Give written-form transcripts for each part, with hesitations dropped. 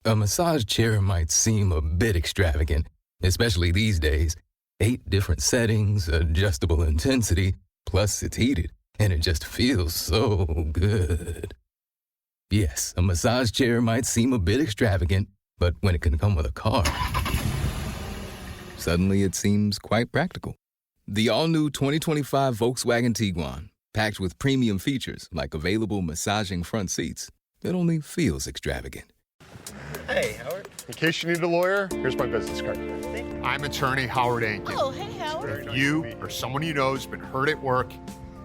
A massage chair might seem a bit extravagant, especially these days. 8 different settings, adjustable intensity, plus it's heated, and it just feels so good. Yes, a massage chair might seem a bit extravagant, but when it can come with a car, suddenly it seems quite practical. The all-new 2025 Volkswagen Tiguan, packed with premium features like available massaging front seats, it only feels extravagant. Hey, Howard. In case you need a lawyer, here's my business card. I'm attorney Howard Ankin. Oh, hey, Howard. If you or someone you know has been hurt at work,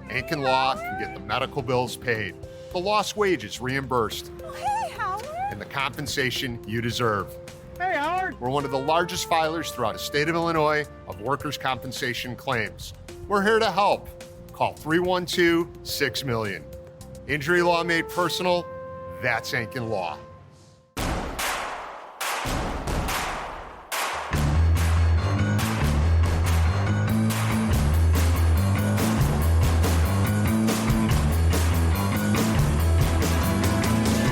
Ankin Law can get the medical bills paid, the lost wages reimbursed, Oh, hey, Howard. and the compensation you deserve. Hey, Howard. We're one of the largest filers throughout the state of Illinois of workers' compensation claims. We're here to help. Call 312-6-million. Injury law made personal, that's Ankin Law.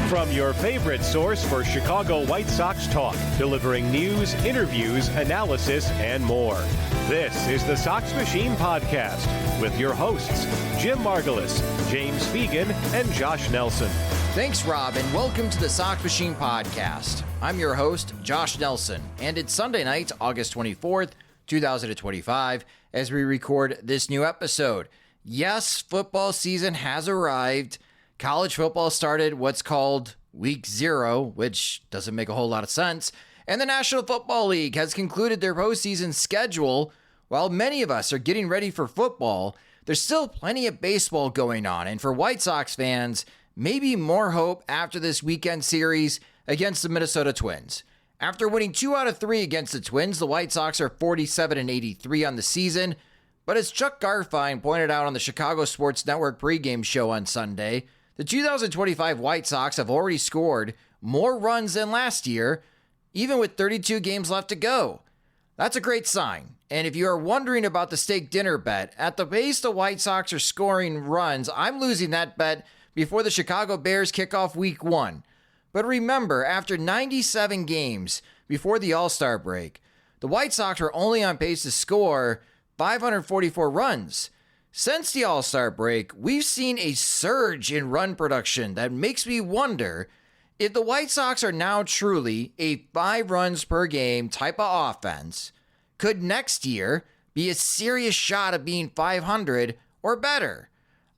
From your favorite source for Chicago White Sox talk, delivering news, interviews, analysis, and more. This is the Sox Machine Podcast with your hosts, Jim Margulis, James Fegan, and Josh Nelson. Thanks, Rob, and welcome to the Sox Machine Podcast. I'm your host, Josh Nelson, and it's Sunday night, August 24th, 2025, as we record this new episode. Yes, football season has arrived. College football started what's called Week 0, which doesn't make a whole lot of sense, and the National Football League has concluded their postseason schedule. While many of us are getting ready for football, there's still plenty of baseball going on, and for White Sox fans, maybe more hope after this weekend series against the Minnesota Twins. After winning 2 out of 3 against the Twins, the White Sox are 47-83 on the season, but as Chuck Garfien pointed out on the Chicago Sports Network pregame show on Sunday, the 2025 White Sox have already scored more runs than last year, even with 32 games left to go. That's a great sign. And if you are wondering about the steak dinner bet, at the pace the White Sox are scoring runs, I'm losing that bet before the Chicago Bears kick off Week 1. But remember, after 97 games before the All-Star break, the White Sox were only on pace to score 544 runs. Since the All-Star break, we've seen a surge in run production that makes me wonder if the White Sox are now truly a 5 runs per game type of offense. Could next year be a serious shot at being 500 or better?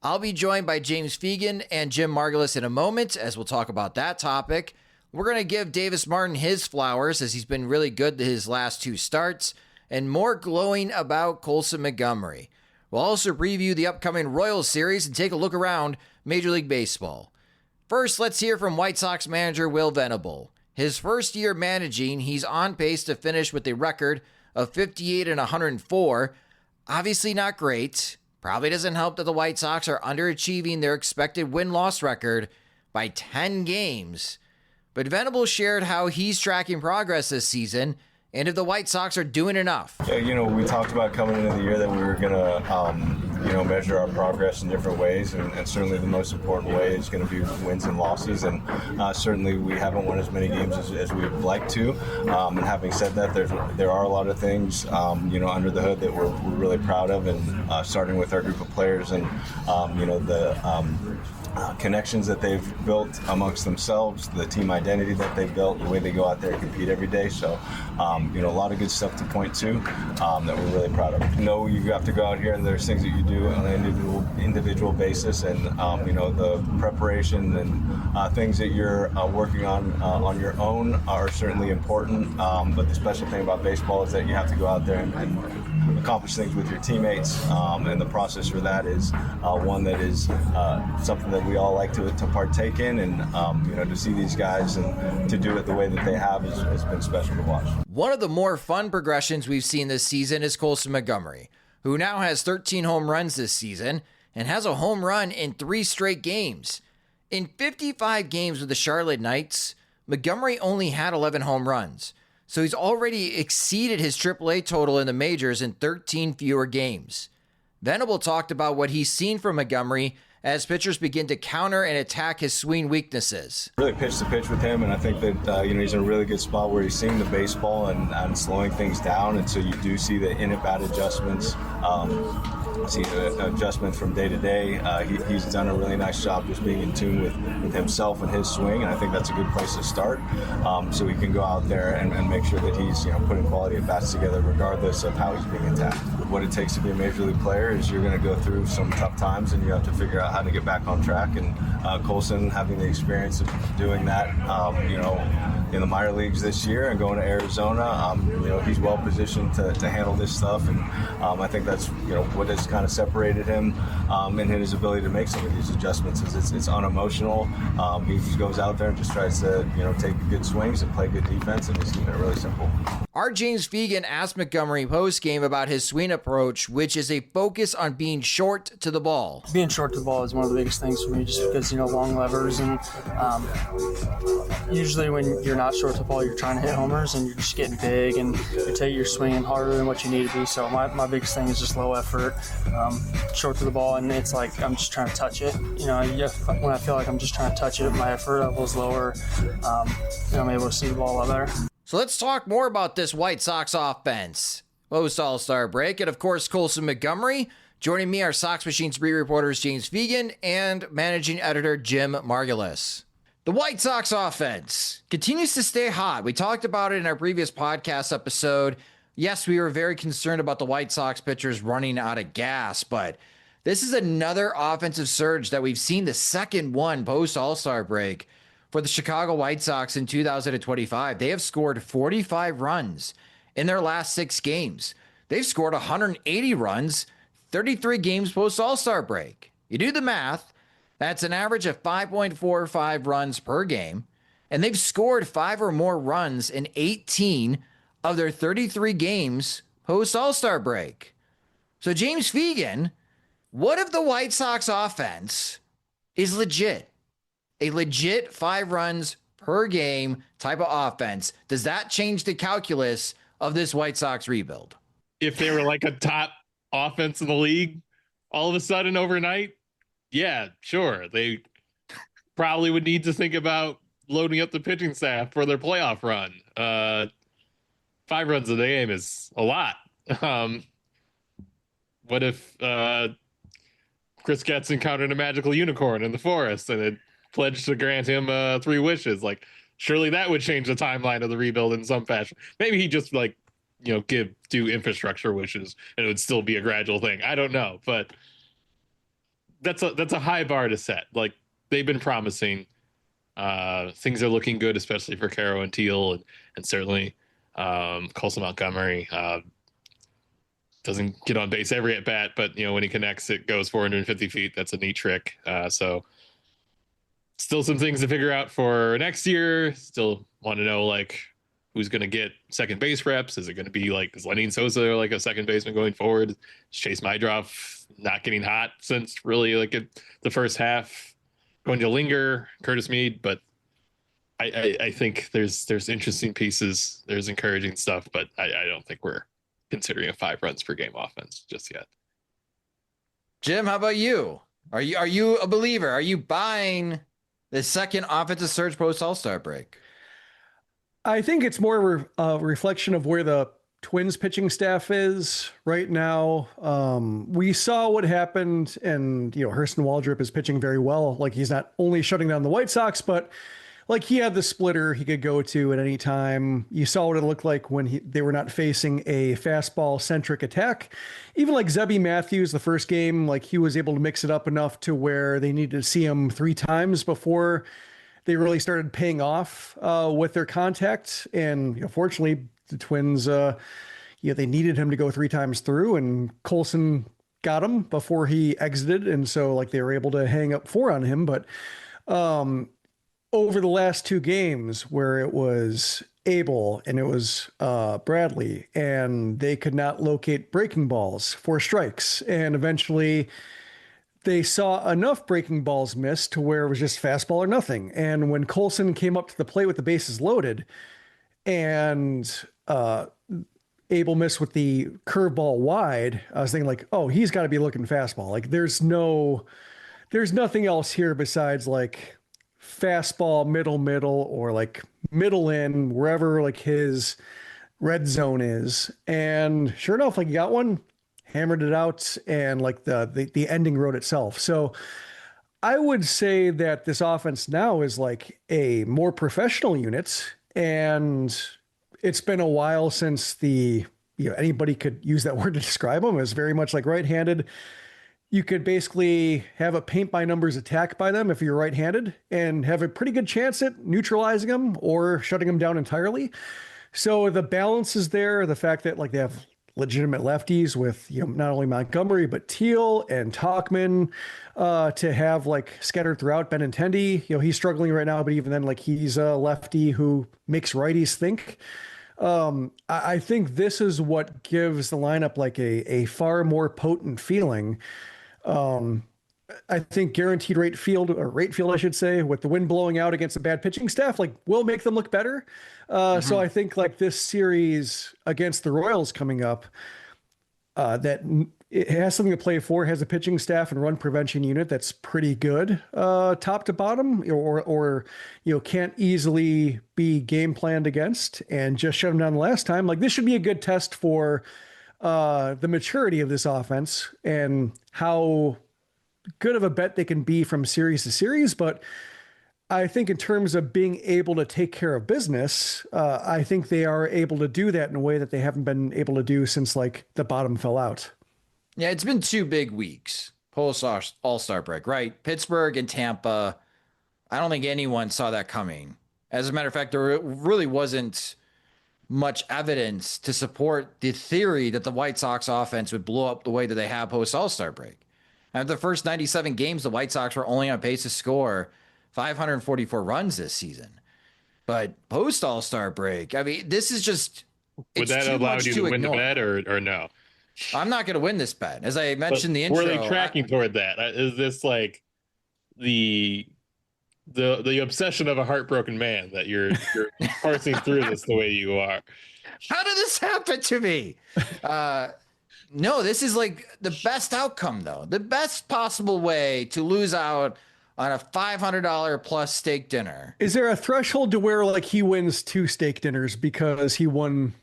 I'll be joined by James Fegan and Jim Margulis in a moment as we'll talk about that topic. We're going to give Davis Martin his flowers as he's been really good his last 2 starts, and more glowing about Colson Montgomery. We'll also preview the upcoming Royals series and take a look around Major League Baseball. First, let's hear from White Sox manager Will Venable. His first year managing, he's on pace to finish with a record of 58-104. Obviously not great. Probably doesn't help that the White Sox are underachieving their expected win-loss record by 10 games. But Venable shared how he's tracking progress this season and if the White Sox are doing enough. Yeah, we talked about coming into the year that we were going to, measure our progress in different ways, and certainly the most important way is going to be wins and losses, and certainly we haven't won as many games as we would like to, and having said that, there are a lot of things, under the hood that we're really proud of, and starting with our group of players and, connections that they've built amongst themselves, the team identity that they've built, the way they go out there and compete every day. So, a lot of good stuff to point to that we're really proud of. You have to go out here and there's things that you do on an individual basis, and the preparation and things that you're working on your own are certainly important. But the special thing about baseball is that you have to go out there and accomplish things with your teammates, and the process for that is one that is something that we all like to partake in, and to see these guys and to do it the way that they have has been special to watch. One of the more fun progressions we've seen this season is Colson Montgomery, who now has 13 home runs this season and has a home run in 3 straight games. In 55 games with the Charlotte Knights, Montgomery only had 11 home runs, so he's already exceeded his AAA total in the majors in 13 fewer games. Venable talked about what he's seen from Montgomery as pitchers begin to counter and attack his swing weaknesses. Really pitch to pitch with him, and I think that he's in a really good spot where he's seeing the baseball and slowing things down, and so you do see the in-at-bat adjustments. See the adjustment from day to day. He's done a really nice job just being in tune with himself and his swing, and I think that's a good place to start. So he can go out there and make sure that he's putting quality at bats together regardless of how he's being attacked. What it takes to be a major league player is you're going to go through some tough times and you have to figure out how to get back on track. And Colson, having the experience of doing that, in the minor leagues this year and going to Arizona, he's well positioned to handle this stuff, and I think that's what has kind of separated him in his ability to make some of these adjustments. Is it's unemotional. He just goes out there and just tries to take good swings and play good defense, and he's keeping it really simple. Our James Fegan asked Montgomery post-game about his swing approach, which is a focus on being short to the ball. Being short to the ball is one of the biggest things for me, just because, long levers, and usually when you're not short to the ball, you're trying to hit homers and you're just getting big and you're swinging harder than what you need to be. So my biggest thing is just low effort, short to the ball, and it's like I'm just trying to touch it. When I feel like I'm just trying to touch it, my effort level is lower. I'm able to see the ball a lot better. So let's talk more about this White Sox offense. Post All-Star break, and of course, Colson Montgomery. Joining me are Sox Machine's beat reporters James Fegan and managing editor Jim Margulis. The White Sox offense continues to stay hot. We talked about it in our previous podcast episode. Yes, we were very concerned about the White Sox pitchers running out of gas, but this is another offensive surge that we've seen, the second one post All-Star break for the Chicago White Sox in 2025. They have scored 45 runs in their last 6 games. They've scored 180 runs, 33 games post All-Star break. You do the math, that's an average of 5.45 runs per game, and they've scored 5 or more runs in 18 of their 33 games post All-Star break. So James Fegan, what if the White Sox offense is legit? A legit 5 runs per game type of offense. Does that change the calculus of this White Sox rebuild? If they were like a top offense in the league all of a sudden overnight, yeah, sure. They probably would need to think about loading up the pitching staff for their playoff run. 5 runs a game is a lot. What if Chris Getz encountered a magical unicorn in the forest and it pledged to grant him 3 wishes? Like, surely that would change the timeline of the rebuild in some fashion. Maybe he just do infrastructure wishes and it would still be a gradual thing. I don't know, but that's a high bar to set. Like, they've been promising. Things are looking good, especially for Caro and Teal, and certainly Colson Montgomery doesn't get on base every at bat, but when he connects, it goes 450 feet. That's a neat trick. So still some things to figure out for next year. Still want to know who's going to get second base reps. Is it going to be is Lenny Sosa a second baseman going forward? Is Chase Mydroff not getting hot since really the first half going to linger? Curtis Meade, but I think there's interesting pieces. There's encouraging stuff, but I don't think we're considering a 5 runs per game offense just yet. Jim, how about you? Are you a believer? Are you buying the second offensive surge post All-Star break? I think it's more a reflection of where the Twins pitching staff is right now. We saw what happened, and Hurston Waldrop is pitching very well. He's not only shutting down the White Sox, but he had the splitter he could go to at any time. You saw what it looked like when they were not facing a fastball-centric attack. Even Zebby Matthews, the first game, he was able to mix it up enough to where they needed to see him 3 times before they really started paying off with their contact. And fortunately, the Twins, they needed him to go 3 times through, and Colson got him before he exited. And so they were able to hang up 4 on him. But over the last 2 games where it was Abel and it was Bradley, and they could not locate breaking balls for strikes. And eventually they saw enough breaking balls missed to where it was just fastball or nothing. And when Colson came up to the plate with the bases loaded and Abel missed with the curveball wide, I was thinking oh, he's got to be looking fastball. There's there's nothing else here besides like fastball, middle, or like middle in, wherever like his red zone is. And sure enough, like he got one, hammered it out, and like the ending wrote itself. So I would say that this offense now is like a more professional unit, and it's been a while since anybody could use that word to describe them. It's very much like right-handed. You could basically have a paint by numbers attack by them if you're right-handed and have a pretty good chance at neutralizing them or shutting them down entirely. So the balance is there. The fact that like they have legitimate lefties with, not only Montgomery, but Teal and Talkman, to have like scattered throughout. Benintendi, he's struggling right now, but even then, like he's a lefty who makes righties think. I think this is what gives the lineup like a far more potent feeling. I think guaranteed rate field, I should say, with the wind blowing out against a bad pitching staff, like will make them look better. So I think like this series against the Royals coming up, that it has something to play for, has a pitching staff and run prevention unit that's pretty good, top to bottom, or can't easily be game planned against and just shut them down the last time. Like this should be a good test for the maturity of this offense and how good of a bet they can be from series to series. But I think in terms of being able to take care of business, I think they are able to do that in a way that they haven't been able to do since like the bottom fell out. Yeah, it's been 2 big weeks post All-Star break, right? Pittsburgh and Tampa. I don't think anyone saw that coming. As a matter of fact, there really wasn't much evidence to support the theory that the White Sox offense would blow up the way that they have post All-Star break. After the first 97 games, the White Sox were only on pace to score 544 runs this season. But post All-Star break, I mean, this is just... Would that allow you to win the bet or no? I'm not going to win this bet. As I mentioned in the intro... We're like tracking toward that. Is this like the obsession of a heartbroken man that you're parsing through this the way you are? How did this happen to me? No, this is like the best outcome, though. The best possible way to lose out on a $500 plus steak dinner. Is there a threshold to where like he wins 2 steak dinners because he ran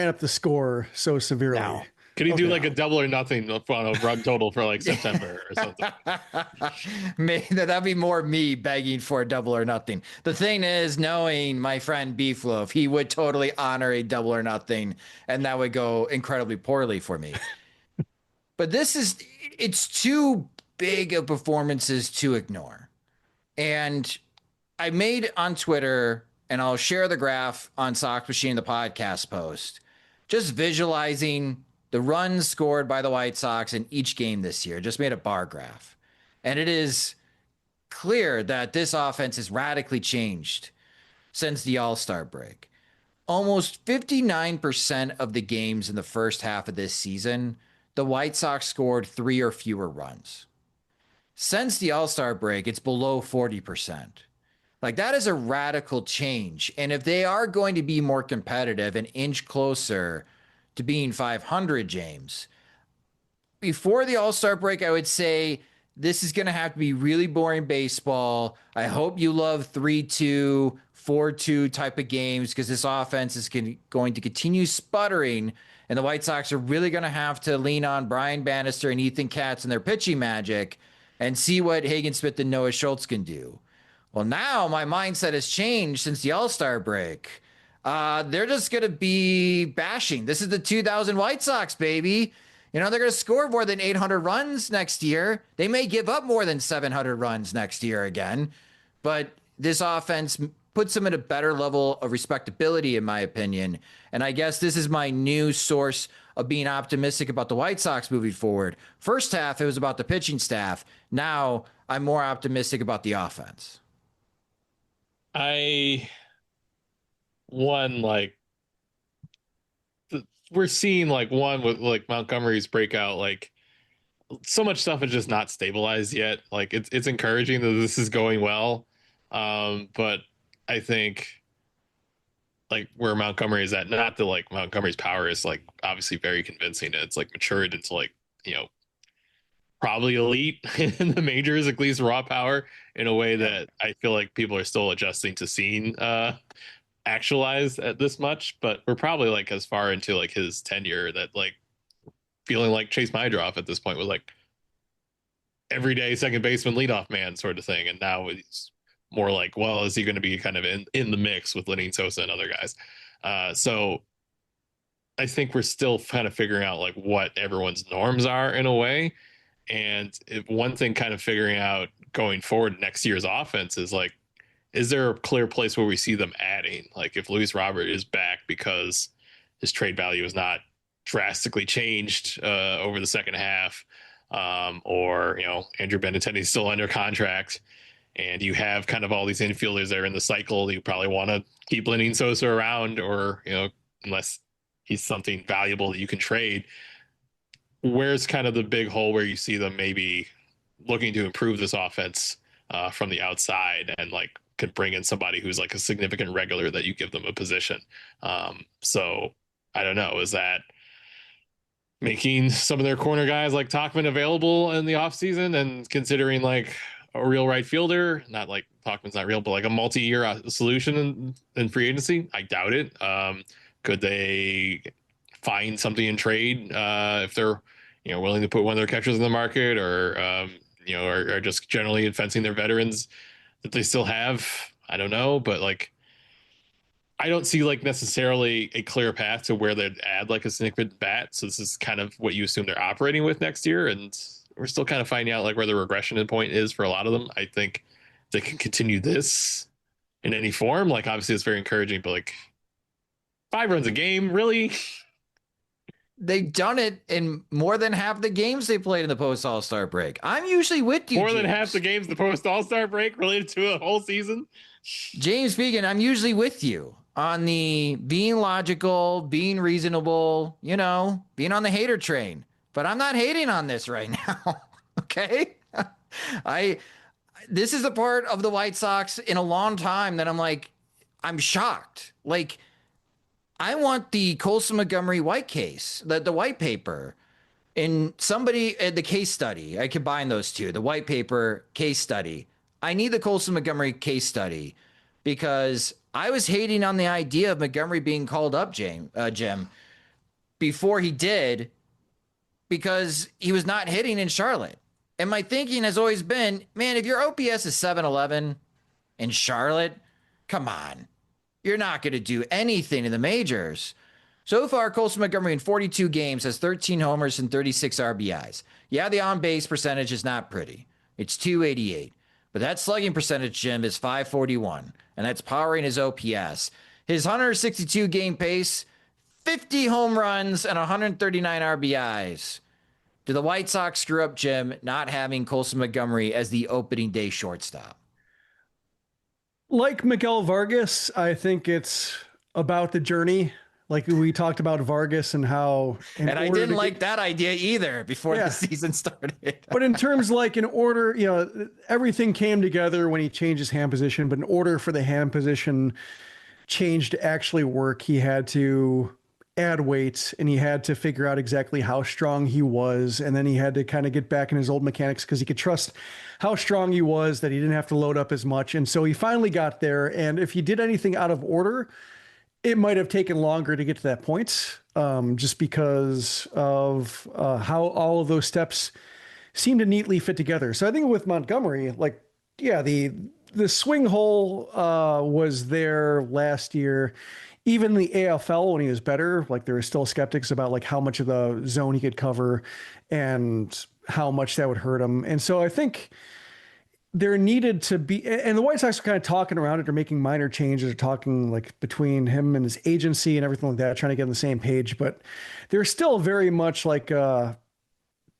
up the score so severely? No. Could he do like a double or nothing on a run total for like September or something? Maybe that'd be more me begging for a double or nothing. The thing is, knowing my friend Beefloaf, he would totally honor a double or nothing, and that would go incredibly poorly for me. But it's too big of performances to ignore. And I made on Twitter, and I'll share the graph on Sox Machine, the podcast post, just visualizing the runs scored by the White Sox in each game this year. Just made a bar graph. And it is clear that this offense has radically changed since the All-Star break. Almost 59% of the games in the first half of this season, the White Sox scored 3 or fewer runs. Since the All-Star break, it's below 40%. Like, that is a radical change. And if they are going to be more competitive and inch closer to being 500, James, before the All-Star break, I would say this is going to have to be really boring baseball. I hope you love 3-2, 4-2 type of games, because this offense is going to continue sputtering, and the White Sox are really going to have to lean on Brian Bannister and Ethan Katz and their pitching magic and see what Hagen Smith and Noah Schultz can do. Well, now my mindset has changed since the All-Star break. They're just going to be bashing. This is the 2000 White Sox, baby. They're going to score more than 800 runs next year. They may give up more than 700 runs next year again, but this offense puts them at a better level of respectability, in my opinion. And I guess this is my new source of being optimistic about the White Sox moving forward. First half, it was about the pitching staff. Now I'm more optimistic about the offense. We're seeing one with Montgomery's breakout, so much stuff is just not stabilized yet. It's encouraging that this is going well. But I think where Montgomery is at, not that Montgomery's power is obviously very convincing. It's matured into probably elite in the majors, at least raw power, in a way that I feel like people are still adjusting to seeing actualized at this much. But we're probably like as far into like his tenure that like feeling like Chase Mydroff at this point was like everyday second baseman leadoff man sort of thing. And now it's more like, well, is he going to be kind of in the mix with Lenyn Sosa and other guys? So I think we're still kind of figuring out like what everyone's norms are in a way. And one thing kind of figuring out going forward next year's offense is like, is there a clear place where we see them adding? Like if Luis Robert is back because his trade value is not drastically changed over the second half, or, you know, Andrew Benintendi is still under contract, and you have kind of all these infielders that are in the cycle, you probably want to keep Lenyn Sosa around, or, you know, unless he's something valuable that you can trade. Where's kind of the big hole where you see them maybe looking to improve this offense from the outside and like could bring in somebody who's like a significant regular that you give them a position? So I don't know, is that making some of their corner guys like Tauchman available in the offseason and considering like a real right fielder? Not like Tauchman's not real, but like a multi-year solution in free agency? I doubt it. Could they find something in trade if they're, you know, willing to put one of their catchers in the market, or you know, or just generally fencing their veterans that they still have? I don't know, but like I don't see like necessarily a clear path to where they'd add like a significant bat. So this is kind of what you assume they're operating with next year, and we're still kind of finding out like where the regression point is for a lot of them. I think they can continue this in any form. Like obviously it's very encouraging, but like 5 runs a game, really? They've done it in more than half the games they played in the post All-Star break. I'm usually with you, More than James. half the games the post All-Star break related to a whole season? James Fegan, I'm usually with you on the being logical, being reasonable, you know, being on the hater train. But I'm not hating on this right now. Okay? This is the part of the White Sox in a long time that I'm like, I'm shocked. Like, I want the Colson Montgomery white case, the white paper, and somebody at the case study. I combine those two, the white paper case study. I need the Colson Montgomery case study because I was hating on the idea of Montgomery being called up, Jim, before he did, because he was not hitting in Charlotte. And my thinking has always been, man, if your OPS is 711 in Charlotte, come on. You're not going to do anything in the majors. So far, Colson Montgomery in 42 games has 13 homers and 36 RBIs. Yeah, the on-base percentage is not pretty. It's .288. But that slugging percentage, Jim, is .541. And that's powering his OPS. His 162 game pace, 50 home runs and 139 RBIs. Do the White Sox screw up, Jim, not having Colson Montgomery as the opening day shortstop? Like Miguel Vargas, I think it's about the journey. Like we talked about Vargas and how... And I didn't like that idea either before the season started. But in terms like in order, you know, everything came together when he changed his hand position, but in order for the hand position change to actually work, he had to add weight and he had to figure out exactly how strong he was. And then he had to kind of get back in his old mechanics because he could trust how strong he was, that he didn't have to load up as much. And so he finally got there. And if he did anything out of order, it might have taken longer to get to that point, just because of how all of those steps seem to neatly fit together. So I think with Montgomery, like, yeah, the swing hole was there last year. Even the AFL, when he was better, like there were still skeptics about like how much of the zone he could cover and how much that would hurt him. And so I think there needed to be, and the White Sox are kind of talking around it or making minor changes or talking like between him and his agency and everything like that, trying to get on the same page. But they're still very much like,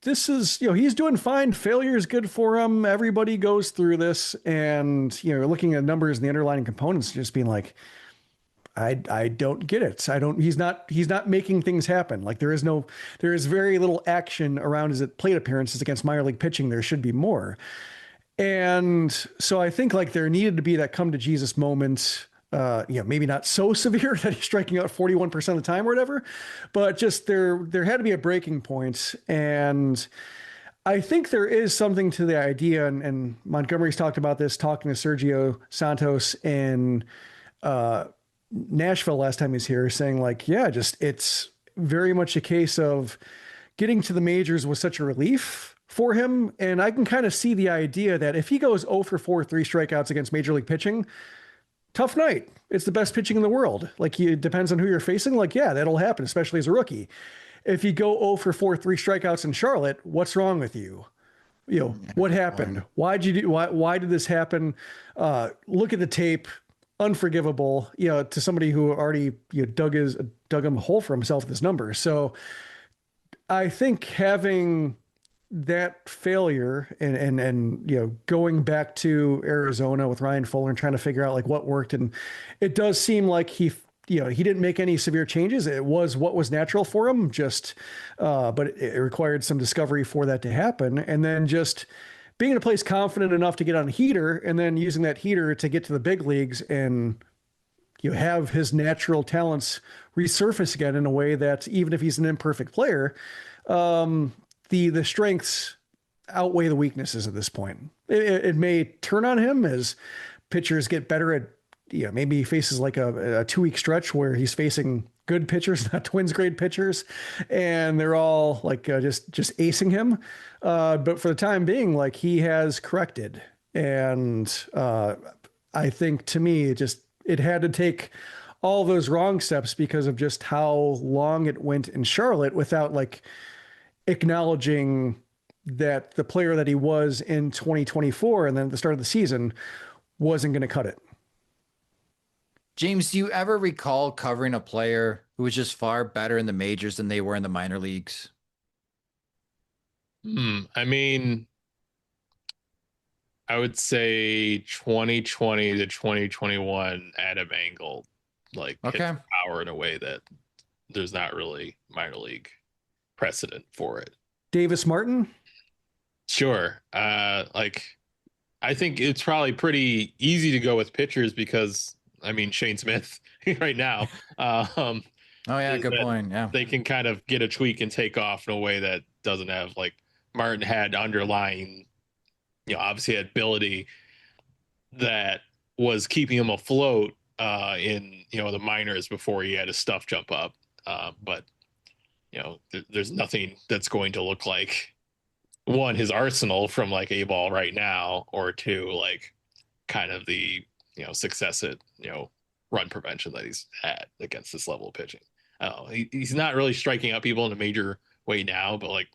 this is, you know, he's doing fine. Failure is good for him. Everybody goes through this. And, you know, looking at numbers and the underlying components, just being like, I don't get it. He's not making things happen. Like there is very little action around his plate appearances against minor league pitching. There should be more. And so I think like there needed to be that come to Jesus moment, maybe not so severe that he's striking out 41% of the time or whatever, but just there had to be a breaking point. And I think there is something to the idea, and Montgomery's talked about this, talking to Sergio Santos in Nashville last time he was here, saying like, yeah, just it's very much a case of getting to the majors was such a relief for him. And I can kind of see the idea that if he goes 0 for 4, 3 strikeouts against major league pitching, tough night. It's the best pitching in the world. Like, it depends on who you're facing. Like, yeah, that'll happen, especially as a rookie. If you go 0 for 4, 3 strikeouts in Charlotte, what's wrong with you? You know, what happened? Why'd you do? Why did this happen? Look at the tape. Unforgivable. You know, to somebody who already dug him a hole for himself with his numbers. So I think having that failure and going back to Arizona with Ryan Fuller and trying to figure out like what worked, and it does seem like he didn't make any severe changes. It was what was natural for him, just but it required some discovery for that to happen, and then just being in a place confident enough to get on a heater, and then using that heater to get to the big leagues and have his natural talents resurface again in a way that even if he's an imperfect player, the strengths outweigh the weaknesses at this point. It may turn on him as pitchers get better at, maybe he faces like a 2-week stretch where he's facing good pitchers, not Twins grade pitchers, and they're all like just acing him. But for the time being, like, he has corrected. And I think to me, it had to take all those wrong steps because of just how long it went in Charlotte without like acknowledging that the player that he was in 2024 and then at the start of the season wasn't going to cut it. James, do you ever recall covering a player who was just far better in the majors than they were in the minor leagues? I mean, I would say 2020 to 2021 Adam Engel hit power in a way that there's not really minor league precedent for it. Davis Martin? Sure. I think it's probably pretty easy to go with pitchers because, I mean, Shane Smith right now. Oh, yeah, good point. Yeah. They can kind of get a tweak and take off in a way that doesn't have, like, Martin had underlying, obviously had ability that was keeping him afloat in, the minors before he had his stuff jump up. But, there's nothing that's going to look like, one, his arsenal from like A-ball right now, or two, like kind of the, success at, run prevention that he's had against this level of pitching. He's not really striking out people in a major way now, but like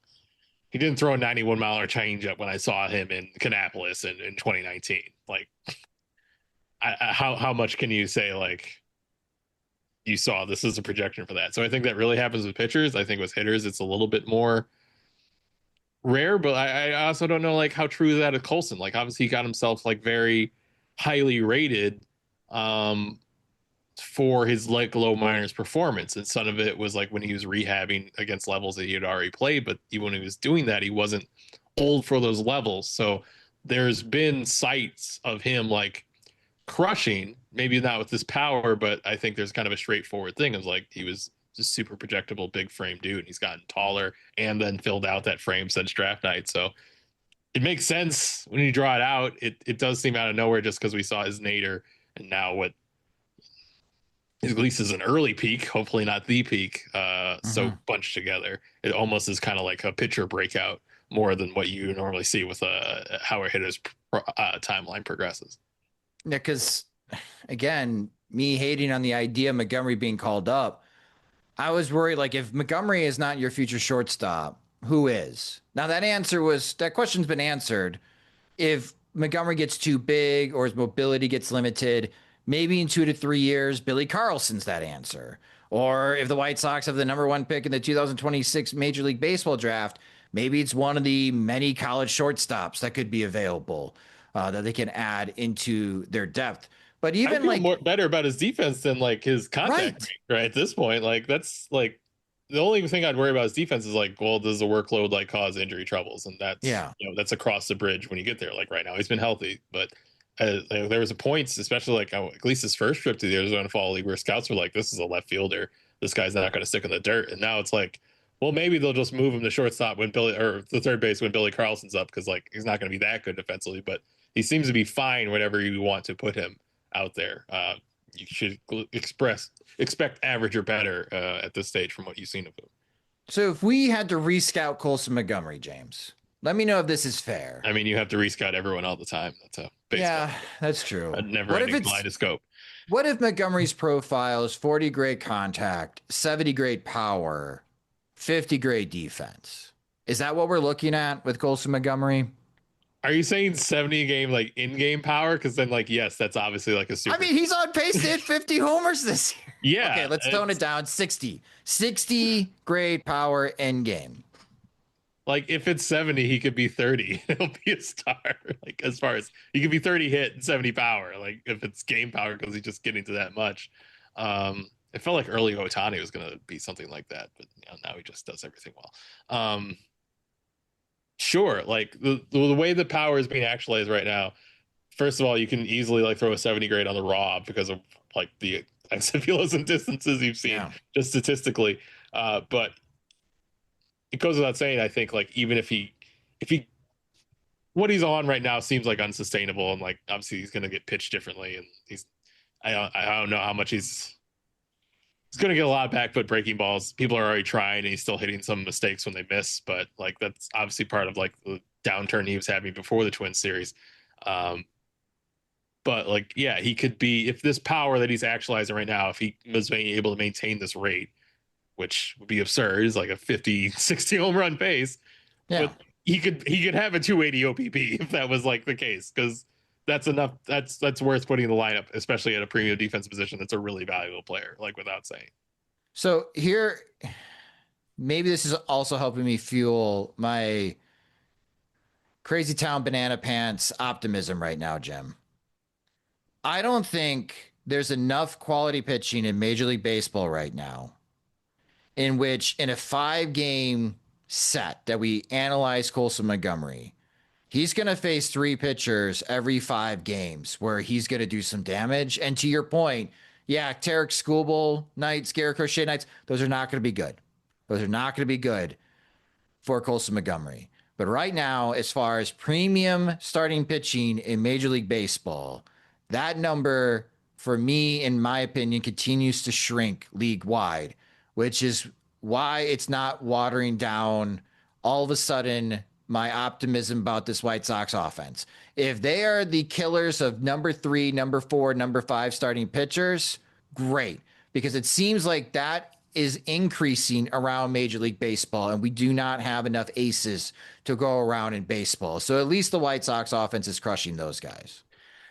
he didn't throw a 91-mile changeup when I saw him in Kannapolis in 2019. Like, how much can you say like you saw this as a projection for that? So I think that really happens with pitchers. I think with hitters, it's a little bit more rare, but I also don't know like how true is that of Colson. Like obviously he got himself like very highly rated for his like low minors performance, and some of it was like when he was rehabbing against levels that he had already played, but even when he was doing that, he wasn't old for those levels. So there's been sights of him like crushing, maybe not with this power, but I think there's kind of a straightforward thing of like he was just super projectable big frame dude, and he's gotten taller and then filled out that frame since draft night. So it makes sense when you draw it out. It does seem out of nowhere just because we saw his nadir, and now what at least is an early peak, hopefully not the peak, so bunched together. It almost is kind of like a pitcher breakout more than what you normally see with how a hitter's timeline progresses. Yeah, because again, me hating on the idea of Montgomery being called up, I was worried, like, if Montgomery is not your future shortstop, who is? Now that question's been answered. If Montgomery gets too big or his mobility gets limited, maybe in 2 to 3 years, Billy Carlson's that answer. Or if the White Sox have the number 1 pick in the 2026 Major League Baseball draft, maybe it's one of the many college shortstops that could be available that they can add into their depth. But even I feel better about his defense than like his contact right at this point. Like that's like the only thing I'd worry about his defense is like, well, does the workload like cause injury troubles? And that's that's across the bridge when you get there. Like right now, he's been healthy, but there was a point, especially like at least his first trip to the Arizona Fall League, where scouts were like, "This is a left fielder. This guy's not going to stick in the dirt." And now it's like, Well, maybe they'll just move him to shortstop when the third base when Billy Carlson's up, because like he's not going to be that good defensively, but he seems to be fine whenever you want to put him out there. You should expect average or better at this stage from what you've seen of him. So if we had to rescout Colson Montgomery, James, let me know if this is fair. I mean, you have to rescout everyone all the time. That's a baseball. Yeah, that's true. A never-ending kaleidoscope. What if Montgomery's profile is 40 grade contact, 70 grade power, 50 grade defense? Is that what we're looking at with Colson Montgomery? Are you saying 70 game like in-game power? Because then, like, yes, that's obviously like a super. I mean, he's on pace to hit 50 homers this year. Yeah. Okay, let's tone it down. 60 grade power in game. Like, if it's 70, he could be 30. He'll be a star. Like, as far as he could be 30 hit and 70 power. Like, if it's game power, because he's just getting to that much. It felt like early Ohtani was going to be something like that, but now he just does everything well. Sure, like the way the power is being actualized right now. First of all, you can easily like throw a 70 grade on the raw because of like the exit and distances you've seen just statistically. But it goes without saying, I think like even if he what he's on right now seems like unsustainable, and like obviously he's going to get pitched differently, and I don't know how much he's going to get a lot of back foot breaking balls. People are already trying, and he's still hitting some mistakes when they miss, but like that's obviously part of like the downturn he was having before the Twins series. But like, yeah, he could be, if this power that he's actualizing right now, if he was able to maintain this rate, which would be absurd, is like a 50, 60 home run pace. Yeah. But he could have a 280 OPP if that was like the case, because that's enough. That's worth putting in the lineup, especially at a premium defensive position. That's a really valuable player, like without saying. So here, maybe this is also helping me fuel my crazy town banana pants optimism right now, Jim. I don't think there's enough quality pitching in Major League Baseball right now in which in a 5-game set that we analyze Colson Montgomery, he's going to face 3 pitchers every 5 games where he's going to do some damage. And to your point, yeah, Tarek Skubal nights, Garrett Crochet nights, those are not going to be good. Those are not going to be good for Colson Montgomery. But right now, as far as premium starting pitching in Major League Baseball, that number, for me, in my opinion, continues to shrink league-wide, which is why it's not watering down all of a sudden my optimism about this White Sox offense. If they are the killers of number 3, number 4, number 5 starting pitchers, great, because it seems like that is increasing around Major League Baseball, and we do not have enough aces to go around in baseball. So at least the White Sox offense is crushing those guys.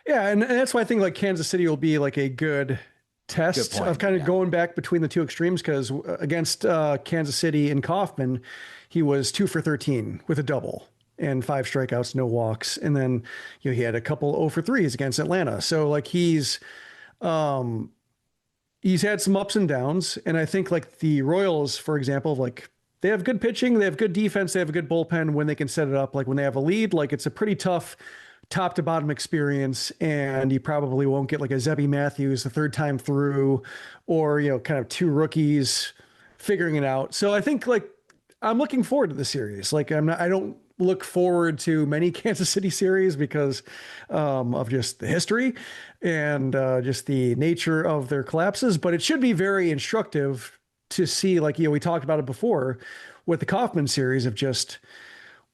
Yeah, and that's why I think like Kansas City will be like a good test of kind of going back between the two extremes, because against Kansas City and Kauffman, he was 2 for 13 with a double and 5 strikeouts, no walks. And then, you know, he had a couple 0 for 3s against Atlanta. So like he's had some ups and downs. And I think like the Royals, for example, like they have good pitching, they have good defense, they have a good bullpen when they can set it up. Like when they have a lead, like it's a pretty tough top to bottom experience, and you probably won't get like a Zebby Matthews the 3rd time through, or, you know, kind of 2 rookies figuring it out. So I think like I'm looking forward to the series. Like I don't look forward to many Kansas City series because of just the history and just the nature of their collapses, but it should be very instructive to see, like, you know, we talked about it before with the Kauffman series of just,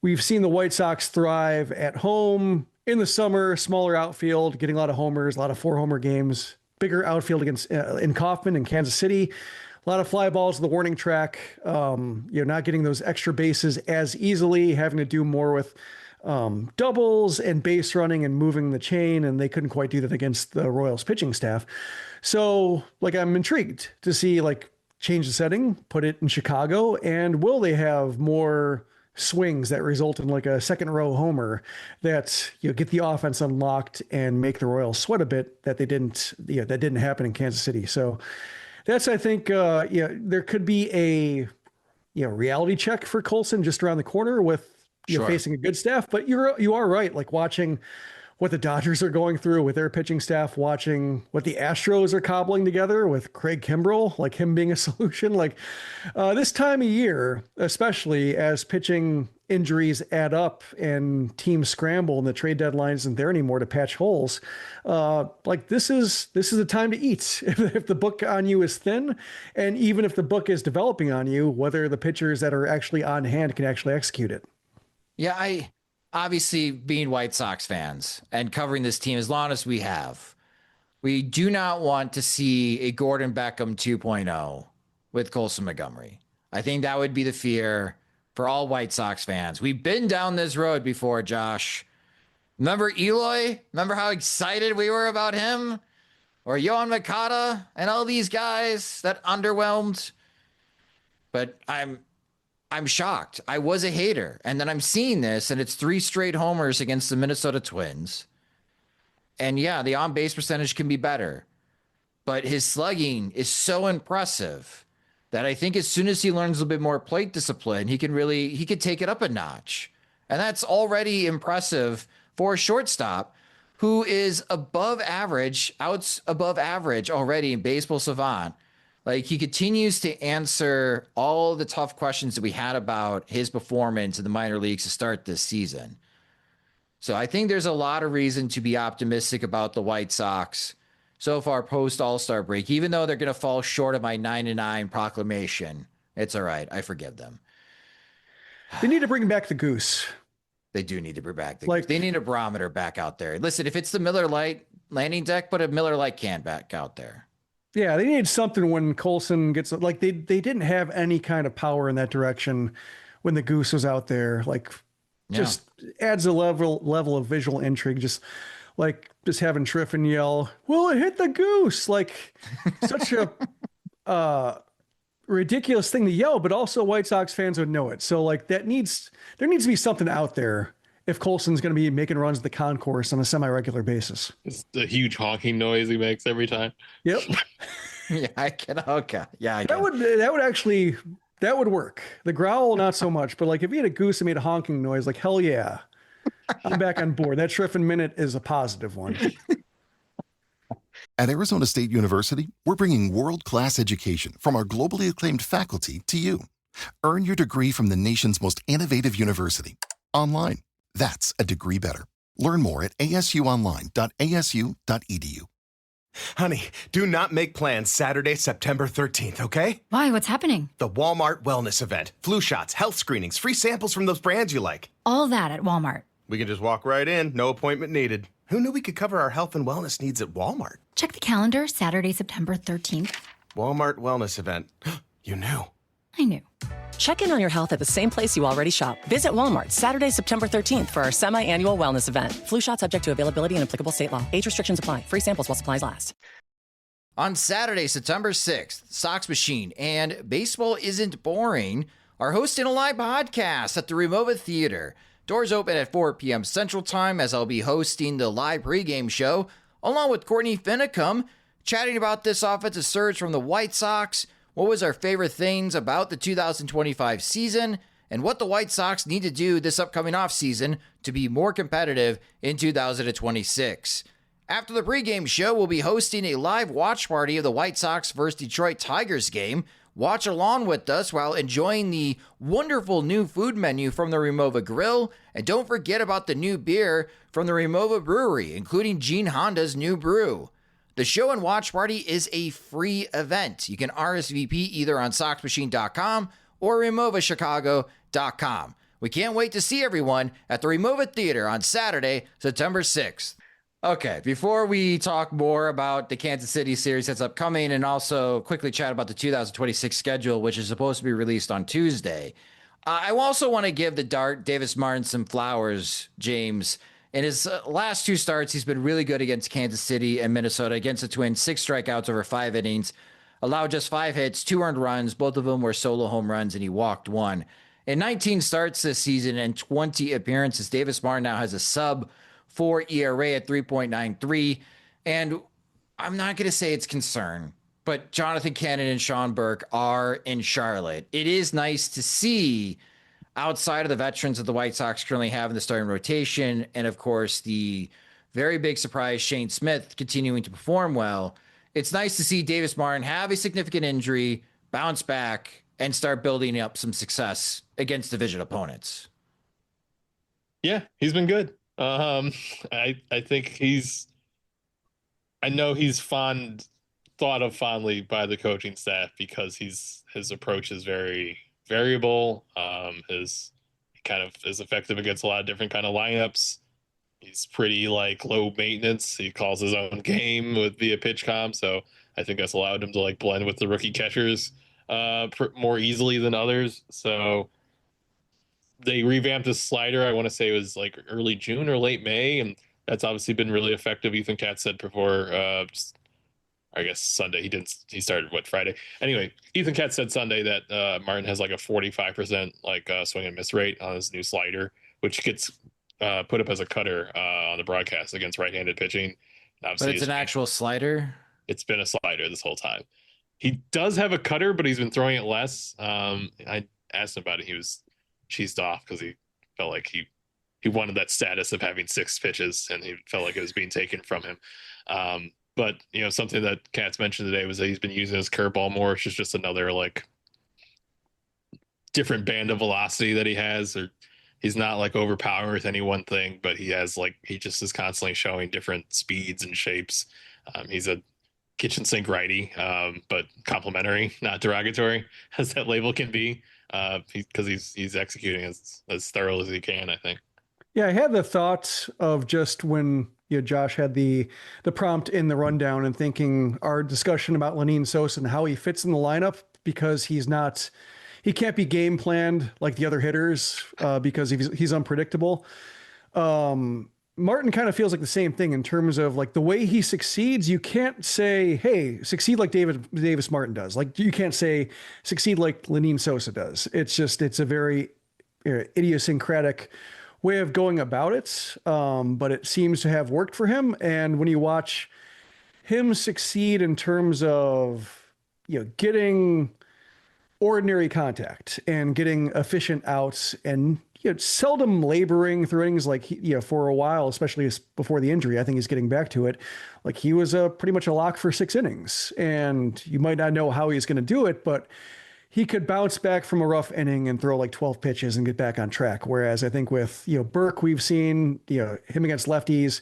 we've seen the White Sox thrive at home in the summer, smaller outfield, getting a lot of homers, a lot of 4-homer games, bigger outfield against in Kauffman and Kansas City, a lot of fly balls to the warning track, you know, not getting those extra bases as easily, having to do more with doubles and base running and moving the chain. And they couldn't quite do that against the Royals pitching staff. So like, I'm intrigued to see like change the setting, put it in Chicago, and will they have more swings that result in like a 2nd row homer that, you know, get the offense unlocked and make the Royals sweat a bit that they didn't, you know, that didn't happen in Kansas City. So that's, I think, yeah, there could be a, you know, reality check for Colson just around the corner with, you know, facing a good staff. But you are right. Like watching what the Dodgers are going through with their pitching staff, watching what the Astros are cobbling together with Craig Kimbrell, like him being a solution. Like this time of year, especially as pitching injuries add up and teams scramble and the trade deadline isn't there anymore to patch holes. Like this is the time to eat. If the book on you is thin, and even if the book is developing on you, whether the pitchers that are actually on hand can actually execute it. Yeah, obviously, being White Sox fans and covering this team as long as we have, we do not want to see a Gordon Beckham 2.0 with Colson Montgomery. I think that would be the fear for all White Sox fans. We've been down this road before, Josh. Remember Eloy? Remember how excited we were about him? Or Yohan Makata and all these guys that underwhelmed? But I'm shocked. I was a hater. And then I'm seeing this, and it's 3 straight homers against the Minnesota Twins. And yeah, the on-base percentage can be better. But his slugging is so impressive that I think as soon as he learns a little bit more plate discipline, he could take it up a notch. And that's already impressive for a shortstop who is above average already in Baseball Savant. Like, he continues to answer all the tough questions that we had about his performance in the minor leagues to start this season. So I think there's a lot of reason to be optimistic about the White Sox so far post All-Star break, even though they're going to fall short of my 9-9 proclamation. It's all right. I forgive them. They need to bring back the goose. They do need to bring back the goose. They need a barometer back out there. Listen, if it's the Miller Lite landing deck, put a Miller Lite can back out there. Yeah, they need something when Colson gets, like, they didn't have any kind of power in that direction when the goose was out there. Like, just adds a level of visual intrigue. Just having Triffin yell, "Well, it hit the goose!" Like, such a ridiculous thing to yell, but also White Sox fans would know it. So like there needs to be something out there if Colson's going to be making runs at the concourse on a semi-regular basis. It's the huge honking noise he makes every time. Yep. Yeah, I can. Okay. Yeah, I can. That would work. The growl, not so much, but like if you had a goose that made a honking noise, like hell yeah, I'm back on board. That Triffin minute is a positive one. At Arizona State University, we're bringing world-class education from our globally acclaimed faculty to you. Earn your degree from the nation's most innovative university. Online. That's a degree better. Learn more at asuonline.asu.edu. Honey, do not make plans Saturday, September 13th, okay? Why? What's happening? The Walmart Wellness Event. Flu shots, health screenings, free samples from those brands you like. All that at Walmart. We can just walk right in, no appointment needed. Who knew we could cover our health and wellness needs at Walmart? Check the calendar, Saturday, September 13th. Walmart Wellness Event. You knew. I knew. Check in on your health at the same place you already shop. Visit Walmart Saturday, September 13th for our semi-annual wellness event. Flu shot subject to availability and applicable state law. Age restrictions apply. Free samples while supplies last. On Saturday, September 6th, Sox Machine and Baseball Isn't Boring are hosting a live podcast at the Remova Theater. Doors open at 4 p.m. Central Time, as I'll be hosting the live pregame show, along with Courtney Finicum, chatting about this offensive surge from the White Sox, what was our favorite things about the 2025 season, and what the White Sox need to do this upcoming offseason to be more competitive in 2026. After the pregame show, we'll be hosting a live watch party of the White Sox vs. Detroit Tigers game. Watch along with us while enjoying the wonderful new food menu from the Remova Grill. And don't forget about the new beer from the Remova Brewery, including Gene Honda's new brew. The show and watch party is a free event. You can RSVP either on SoxMachine.com or RemovaChicago.com. We can't wait to see everyone at the Remova Theater on Saturday, September 6th. Okay, before we talk more about the Kansas City series that's upcoming and also quickly chat about the 2026 schedule, which is supposed to be released on Tuesday, I also want to give the Dart Davis Martin some flowers, James. In his last 2 starts, he's been really good against Kansas City and Minnesota. Against the Twins, 6 strikeouts over 5 innings, allowed just 5 hits, 2 earned runs. Both of them were solo home runs, and he walked 1. In 19 starts this season and 20 appearances, Davis Martin now has a sub-4 ERA at 3.93. And I'm not going to say it's concern, but Jonathan Cannon and Sean Burke are in Charlotte. It is nice to see, outside of the veterans that the White Sox currently have in the starting rotation, and of course the very big surprise, Shane Smith continuing to perform well. It's nice to see Davis Martin have a significant injury, bounce back, and start building up some success against division opponents. Yeah, he's been good. I think I know he's thought of fondly by the coaching staff because his approach is very variable. He kind of is effective against a lot of different kind of lineups. He's pretty like low maintenance. He calls his own game via pitch comm, so I think that's allowed him to like blend with the rookie catchers more easily than others. So they revamped his slider. I want to say it was like early June or late May, and that's obviously been really effective. Ethan Katz said before, I guess Sunday. He started Friday. Anyway, Ethan Katz said Sunday that Martin has like a 45% swing and miss rate on his new slider, which gets put up as a cutter on the broadcast against right-handed pitching. But it's an actual slider? It's been a slider this whole time. He does have a cutter, but he's been throwing it less. I asked him about it. He was cheesed off because he felt like he wanted that status of having 6 pitches, and he felt like it was being taken from him. But, something that Katz mentioned today was that he's been using his curveball more, which is just another different band of velocity that he has. Or he's not overpowered with any one thing, but he has he just is constantly showing different speeds and shapes. He's a kitchen sink righty, but complimentary, not derogatory, as that label can be, because he's executing as thorough as he can, I think. Yeah, I had the thought of just when Josh had the prompt in the rundown and thinking our discussion about Lenyn Sosa and how he fits in the lineup, because he can't be game planned like the other hitters because he's unpredictable. Martin kind of feels like the same thing in terms of the way he succeeds. You can't say, hey, succeed like Davis Martin does. You can't say succeed like Lenyn Sosa does. It's a very idiosyncratic way of going about it. But it seems to have worked for him. And when you watch him succeed in terms of, getting ordinary contact and getting efficient outs and seldom laboring through innings for a while, especially before the injury. I think he's getting back to it. He was pretty much a lock for 6 innings, and you might not know how he's going to do it, but he could bounce back from a rough inning and throw 12 pitches and get back on track. Whereas I think with Burke, we've seen him against lefties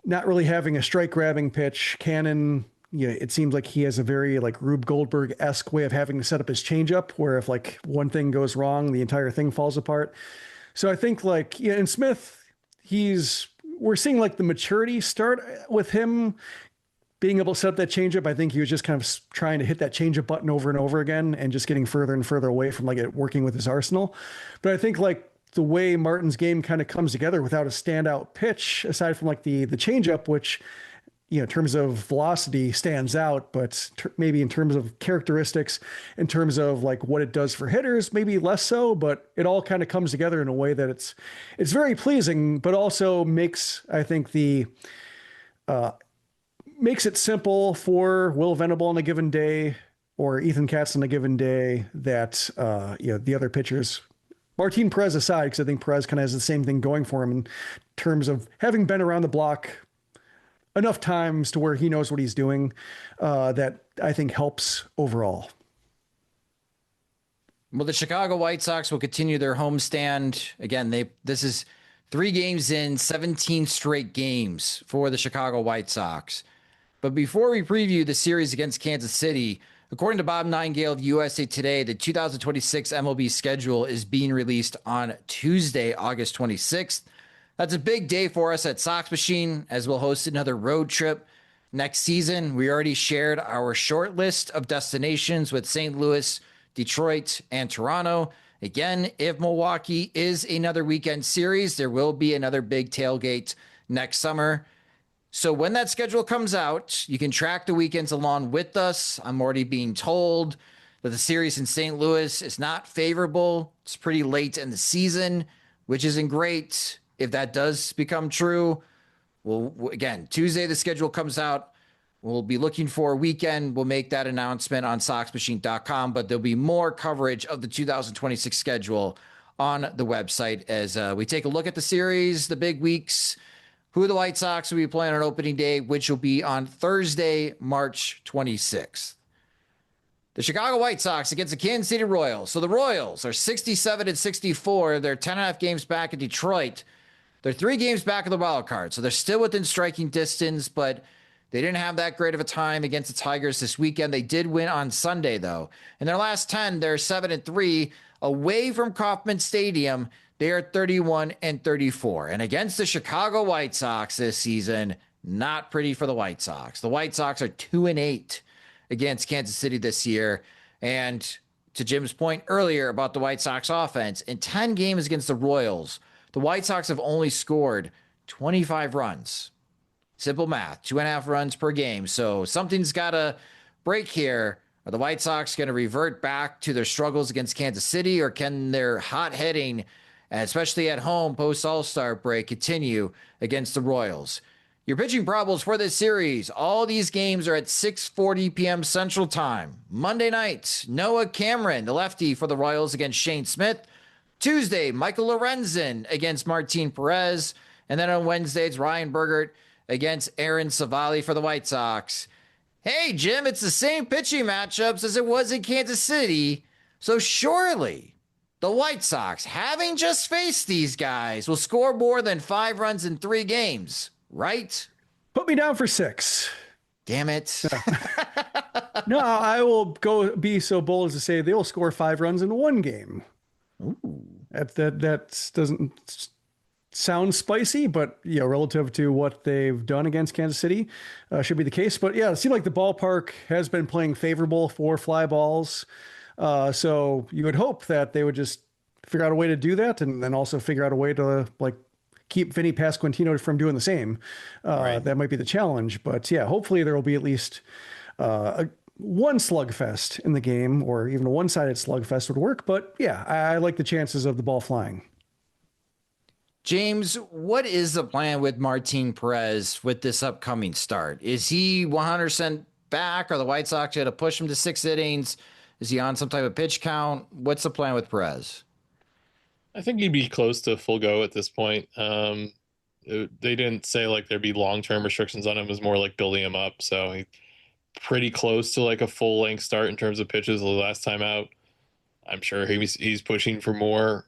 not really having a strike grabbing pitch. Cannon, it seems like he has a very Rube Goldberg-esque way of having to set up his changeup, where if one thing goes wrong, the entire thing falls apart. So I think in Smith, we're seeing the maturity start with him being able to set up that changeup. I think he was just kind of trying to hit that changeup button over and over again and just getting further and further away from it working with his arsenal. But I think the way Martin's game kind of comes together without a standout pitch, aside from the changeup, which in terms of velocity stands out, but maybe in terms of characteristics, in terms of what it does for hitters, maybe less so, but it all kind of comes together in a way that it's very pleasing, but also makes, I think, makes it simple for Will Venable on a given day or Ethan Katz on a given day that, the other pitchers, Martin Perez aside, because I think Perez kind of has the same thing going for him in terms of having been around the block enough times to where he knows what he's doing, that I think helps overall. Well, the Chicago White Sox will continue their homestand. Again, this is 3 games in 17 straight games for the Chicago White Sox. But before we preview the series against Kansas City, according to Bob Nightengale of USA Today, the 2026 MLB schedule is being released on Tuesday, August 26th. That's a big day for us at Sox Machine, as we'll host another road trip next season. We already shared our short list of destinations with St. Louis, Detroit, and Toronto. Again, if Milwaukee is another weekend series, there will be another big tailgate next summer. So when that schedule comes out, you can track the weekends along with us. I'm already being told that the series in St. Louis is not favorable. It's pretty late in the season, which isn't great. If that does become true, well, again, Tuesday the schedule comes out. We'll be looking for a weekend. We'll make that announcement on SoxMachine.com, but there'll be more coverage of the 2026 schedule on the website as we take a look at the series, the big weeks, who the White Sox will be playing on opening day, which will be on Thursday, March 26th. The Chicago White Sox against the Kansas City Royals. So the Royals are 67-64. They're 10.5 games back at Detroit. They're 3 games back of the wild card. So they're still within striking distance, but they didn't have that great of a time against the Tigers this weekend. They did win on Sunday, though. In their last 10, they're 7-3. Away from Kauffman Stadium, they are 31-34. And against the Chicago White Sox this season, not pretty for the White Sox. The White Sox are 2-8 against Kansas City this year. And to Jim's point earlier about the White Sox offense, in 10 games against the Royals, the White Sox have only scored 25 runs. Simple math, 2.5 runs per game. So something's got to break here. Are the White Sox going to revert back to their struggles against Kansas City, or can their hot hitting, especially at home post All-Star break, continue against the Royals? Your pitching probables for this series. All these games are at 6:40 p.m. Central Time. Monday night, Noah Cameron, the lefty for the Royals against Shane Smith. Tuesday, Michael Lorenzen against Martin Perez. And then on Wednesday, it's Ryan Bergert against Aaron Savali for the White Sox. Hey, Jim, it's the same pitching matchups as it was in Kansas City. So surely the White Sox, having just faced these guys, will score more than 5 runs in 3 games, right? Put me down for 6. Damn it. No, I will be so bold as to say they will score 5 runs in 1 game. Ooh. That doesn't sound spicy, but relative to what they've done against Kansas City, should be the case. But yeah, it seemed like the ballpark has been playing favorable for fly balls. So you would hope that they would just figure out a way to do that, and then also figure out a way to keep Vinny Pasquantino from doing the same. Right. That might be the challenge, but yeah, hopefully there will be at least one slugfest in the game, or even a one-sided slugfest would work. But yeah, I like the chances of the ball flying. James, what is the plan with Martin Perez with this upcoming start? Is he 100% back? Are the White Sox going to push him to 6 innings? Is he on some type of pitch count? What's the plan with Perez? I think he'd be close to full go at this point. They didn't say there'd be long-term restrictions on him. It was more like building him up. So he's pretty close to a full-length start in terms of pitches the last time out. I'm sure he's pushing for more.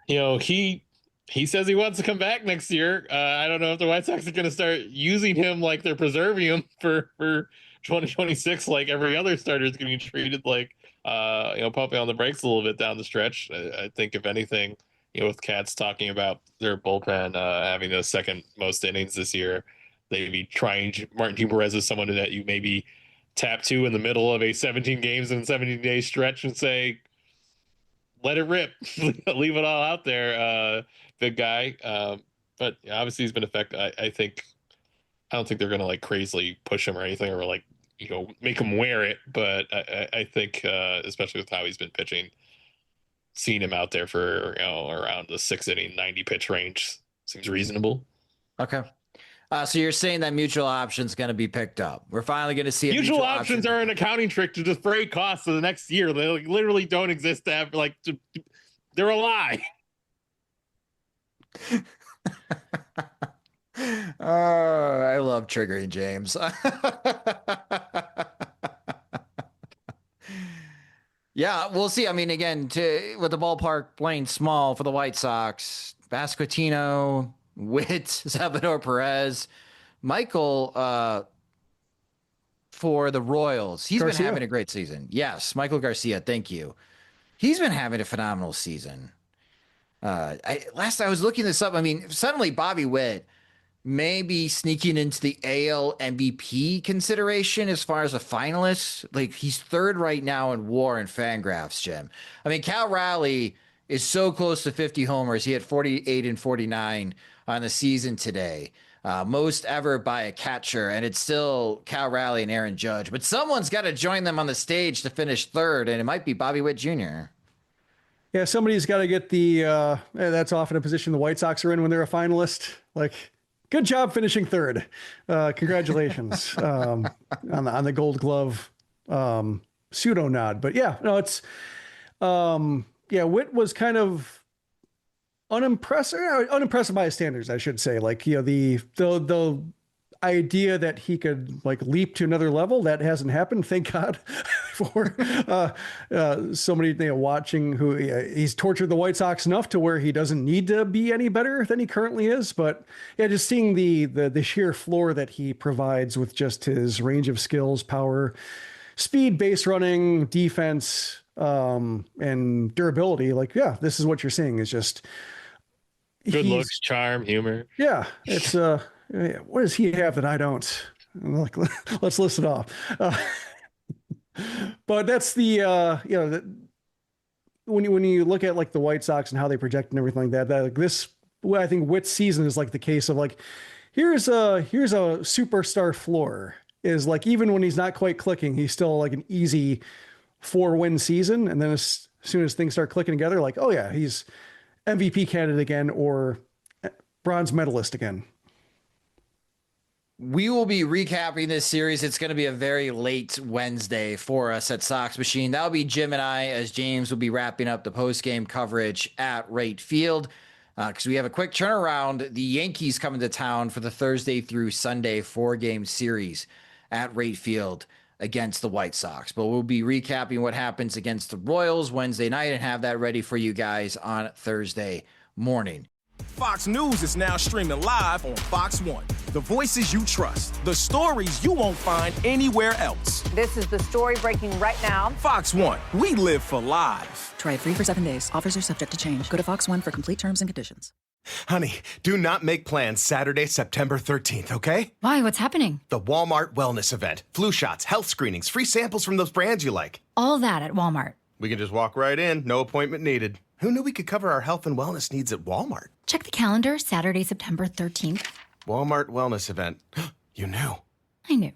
He says he wants to come back next year. I don't know if the White Sox are going to start using him like they're preserving him for 2026, like every other starter is going to be treated pumping on the brakes a little bit down the stretch. I think if anything, with Cats talking about their bullpen having the second most innings this year, they'd be trying Martin Perez as someone that you maybe tap to in the middle of a 17 games and 17-day stretch and say, let it rip, leave it all out there, big guy. But obviously he's been effective. I don't think they're going to crazily push him or anything, or make him wear it. But I think, especially with how he's been pitching, seeing him out there for around the 6-inning, 90 pitch range seems reasonable. Okay. So you're saying that mutual options going to be picked up. We're finally going to see mutual options are an accounting trick to defray costs of the next year. They literally don't exist to have they're a lie. I love triggering James. Yeah, we'll see. I mean, again, with the ballpark playing small for the White Sox, Pasquantino, Witt, Salvador Perez, Michael for the Royals. He's been having a great season. Yes, Michael Garcia. Thank you. He's been having a phenomenal season. I was looking this up. I mean, suddenly Bobby Witt may be sneaking into the AL MVP consideration as far as a finalist. He's 3rd right now in WAR and Fangraphs, Jim. I mean, Cal Raleigh is so close to 50 homers. He had 48 and 49 on the season today. Most ever by a catcher, and it's still Cal Raleigh and Aaron Judge. But someone's got to join them on the stage to finish 3rd, and it might be Bobby Witt Jr. Yeah, somebody's got to get that's often a position the White Sox are in when they're a finalist. Good job finishing 3rd. Congratulations on the Gold Glove pseudo nod. But yeah, no, it's Witt was kind of unimpressive by his standards, I should say. Like, the idea that he could like leap to another level, that hasn't happened, thank God. For somebody watching who he's tortured the White Sox enough to where he doesn't need to be any better than he currently is. But yeah, just seeing the sheer floor that he provides with just his range of skills, power, speed, base running, defense, and durability. Like, yeah, this is what you're seeing is just good looks, charm, humor. Yeah, it's what does he have that I don't? Like, let's list it off. But that's when you look at like the White Sox and how they project and everything like that, like this, I think Witt's season is like the case of like, here's a superstar floor, is like, even when he's not quite clicking, he's still like an easy 4-win season. And then as soon as things start clicking together, like, oh yeah, he's MVP candidate again, or bronze medalist again. We will be recapping this series. It's going to be a very late Wednesday for us at Sox Machine. That'll be Jim and I, as James will be wrapping up the post-game coverage at right field, because we have a quick turnaround. The Yankees coming to town for the Thursday through Sunday 4-game series at right field against the White Sox. But we'll be recapping what happens against the Royals Wednesday night and have that ready for you guys on Thursday morning. Fox News is now streaming live on Fox One. The voices you trust, the stories you won't find anywhere else. This is the story breaking right now. Fox One, we live for live. Try it free for 7 days. Offers are subject to change. Go to Fox One for complete terms and conditions. Honey, do not make plans Saturday, September 13th, okay? Why? What's happening? The Walmart Wellness Event. Flu shots, health screenings, free samples from those brands you like. All that at Walmart. We can just walk right in, no appointment needed. Who knew we could cover our health and wellness needs at Walmart? Check the calendar, Saturday, September 13th. Walmart Wellness Event. You knew. I knew.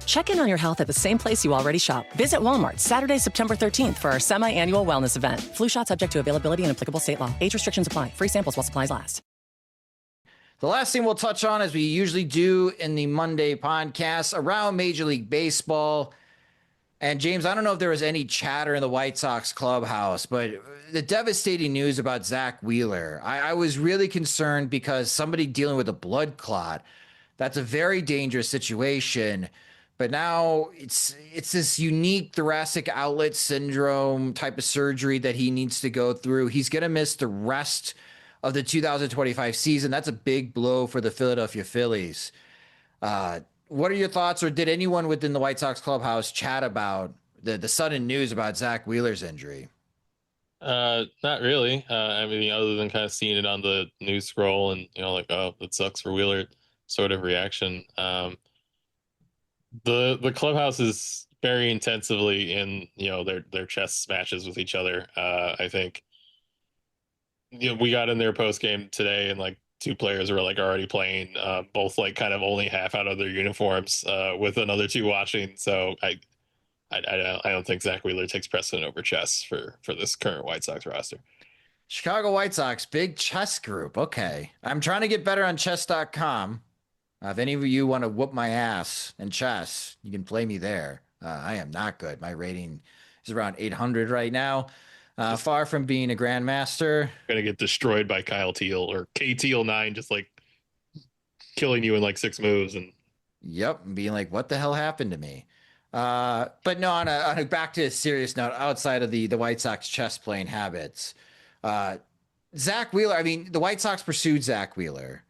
Check in on your health at the same place you already shop. Visit Walmart Saturday, September 13th for our semi-annual wellness event. Flu shot subject to availability and applicable state law. Age restrictions apply. Free samples while supplies last. The last thing we'll touch on, as we usually do in the Monday podcast, around Major League Baseball. And James, I don't know if there was any chatter in the White Sox clubhouse, but the devastating news about Zach Wheeler, I was really concerned because somebody dealing with a blood clot, that's a very dangerous situation. But now it's this unique thoracic outlet syndrome type of surgery that he needs to go through. He's going to miss the rest of the 2025 season. That's a big blow for the Philadelphia Phillies. What are your thoughts, or did anyone within the White Sox clubhouse chat about the sudden news about Zach Wheeler's injury? Not really. I mean, other than kind of seeing it on the news scroll and, like, oh, that sucks for Wheeler sort of reaction. The clubhouse is very intensively in, their chess matches with each other. I think, we got in their post game today and like, two players were like already playing, both like kind of only half out of their uniforms, with another two watching. So I don't think Zach Wheeler takes precedent over chess for this current White Sox roster. Chicago White Sox, big chess group. Okay. I'm trying to get better on chess.com. If any of you want to whoop my ass in chess, you can play me there. I am not good. My rating is around 800 right now. Far from being a grandmaster. Gonna get destroyed by Kyle Teal or KTeal9, just like killing you in like 6 moves. And yep, being like, what the hell happened to me? But no, on a back to a serious note, outside of the White Sox chess playing habits, Zach Wheeler, I mean, the White Sox pursued Zach Wheeler,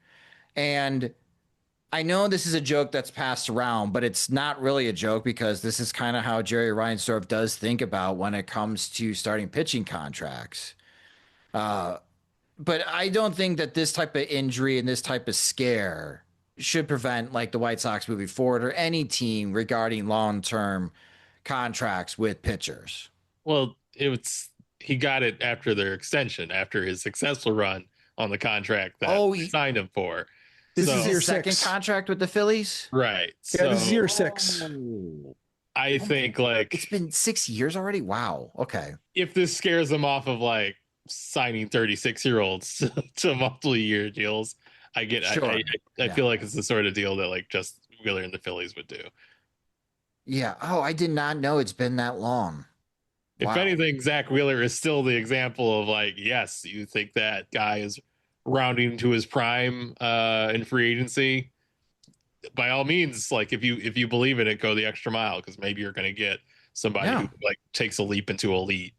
and I know this is a joke that's passed around, but it's not really a joke because this is kind of how Jerry Reinsdorf does think about when it comes to starting pitching contracts. But I don't think that this type of injury and this type of scare should prevent like the White Sox moving forward, or any team regarding long-term contracts with pitchers. Well, he got it after their extension, after his successful run on the contract that he signed him for. This is your second contract with the Phillies? Right. Yeah, this is year 6. I think like it's been 6 years already. Wow. Okay. If this scares them off of like signing 36-year-olds to multi-year deals, I get. Sure. I feel like it's the sort of deal that like just Wheeler and the Phillies would do. Yeah. Oh, I did not know it's been that long. If anything, Zach Wheeler is still the example of like, yes, you think that guy is rounding to his prime in free agency. By all means, like if you believe in it, go the extra mile, because maybe you're going to get somebody who like takes a leap into elite.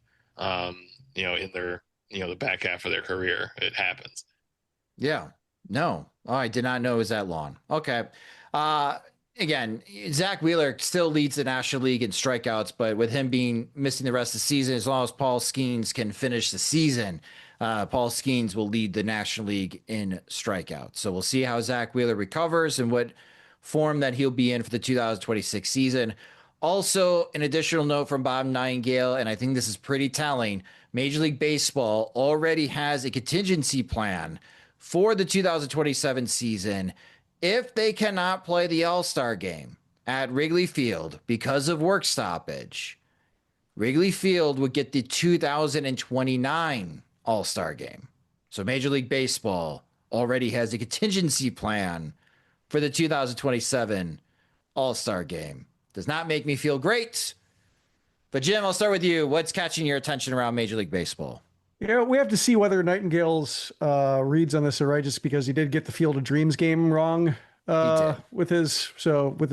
In their the back half of their career. It happens. Yeah. No. Oh, I did not know it was that long. Okay. Again, Zach Wheeler still leads the National League in strikeouts, but with him missing the rest of the season, as long as Paul Skeens can finish the season, Paul Skeens will lead the National League in strikeouts. So we'll see how Zach Wheeler recovers and what form that he'll be in for the 2026 season. Also, an additional note from Bob Nightengale, and I think this is pretty telling, Major League Baseball already has a contingency plan for the 2027 season if they cannot play the All-Star game at Wrigley Field because of work stoppage. Wrigley Field would get the 2029 All-Star game. So Major League Baseball already has a contingency plan for the 2027 All-Star game. Does not make me feel great. But Jim, I'll start with you. What's catching your attention around Major League Baseball? Yeah, we have to see whether Nightingale's reads on this are right, just because he did get the Field of Dreams game wrong with his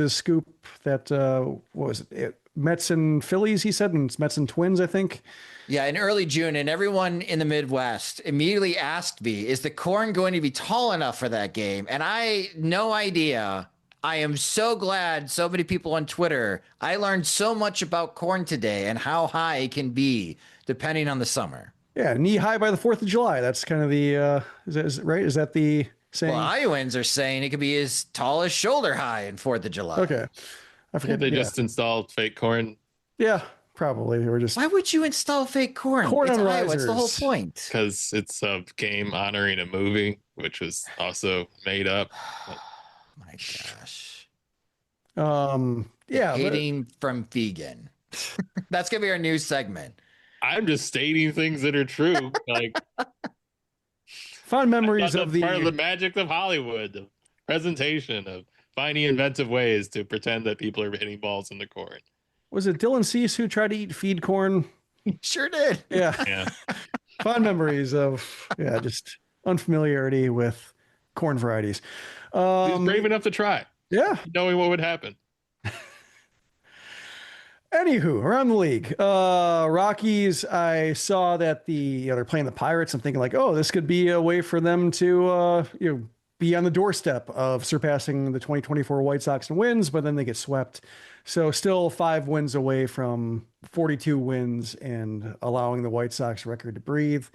scoop that what was it? Mets and Phillies, he said, and it's Mets and Twins, I think. Yeah, in early June, and everyone in the Midwest immediately asked me, is the corn going to be tall enough for that game? And I no idea. I am so glad so many people on Twitter. I learned so much about corn today and how high it can be depending on the summer. Yeah, knee high by the 4th of July. That's kind of the, is it right? Is that the saying? Well, Iowans are saying it could be as tall as shoulder high in 4th of July. Okay. I forget. They just installed fake corn. Yeah, probably. They were just. Why would you install fake corn? Corn it's on Iowa. risers. It's the whole point. Because it's a game honoring a movie, which was also made up. My gosh. Yeah. Hating from vegan. That's going to be our new segment. I'm just stating things that are true. Like fond memories of part of the magic of Hollywood, the presentation of finding inventive ways to pretend that people are hitting balls in the corn. Was it Dylan Cease who tried to feed corn? Sure did. Yeah. Fond memories of just unfamiliarity with corn varieties. He was brave enough to try. Yeah. Knowing what would happen. Anywho, around the league, Rockies, I saw that they're playing the Pirates. I'm thinking like, oh, this could be a way for them to, be on the doorstep of surpassing the 2024 White Sox in wins, but then they get swept. So still 5 wins away from 42 wins and allowing the White Sox record to breathe.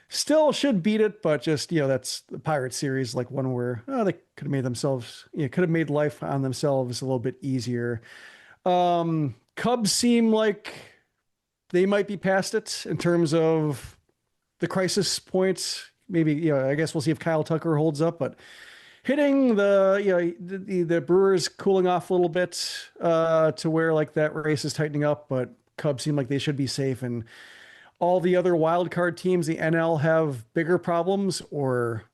Still should beat it, but just, that's the Pirates series, like one where they could have made themselves, could have made life on themselves a little bit easier. Cubs seem like they might be past it in terms of the crisis points. Maybe, I guess we'll see if Kyle Tucker holds up, but hitting the Brewers cooling off a little bit to where like that race is tightening up, but Cubs seem like they should be safe. And all the other wild card teams, the NL, have bigger problems, or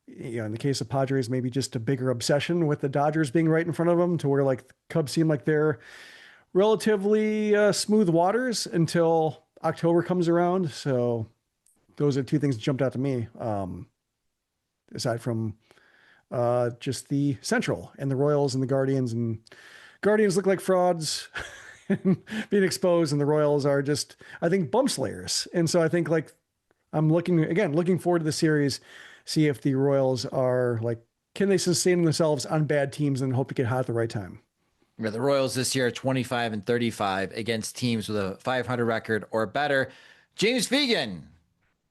in the case of Padres, maybe just a bigger obsession with the Dodgers being right in front of them, to where like the Cubs seem like they're relatively smooth waters until October comes around. So those are 2 things that jumped out to me, aside from just the Central and the Royals and the Guardians. And Guardians look like frauds being exposed, and the Royals are just, I think, bump slayers. And so I think like I'm looking forward to the series, see if the Royals are like, can they sustain themselves on bad teams and hope to get hot at the right time. Yeah, the Royals this year are 25-35 against teams with a 500 record or better. James Fegan,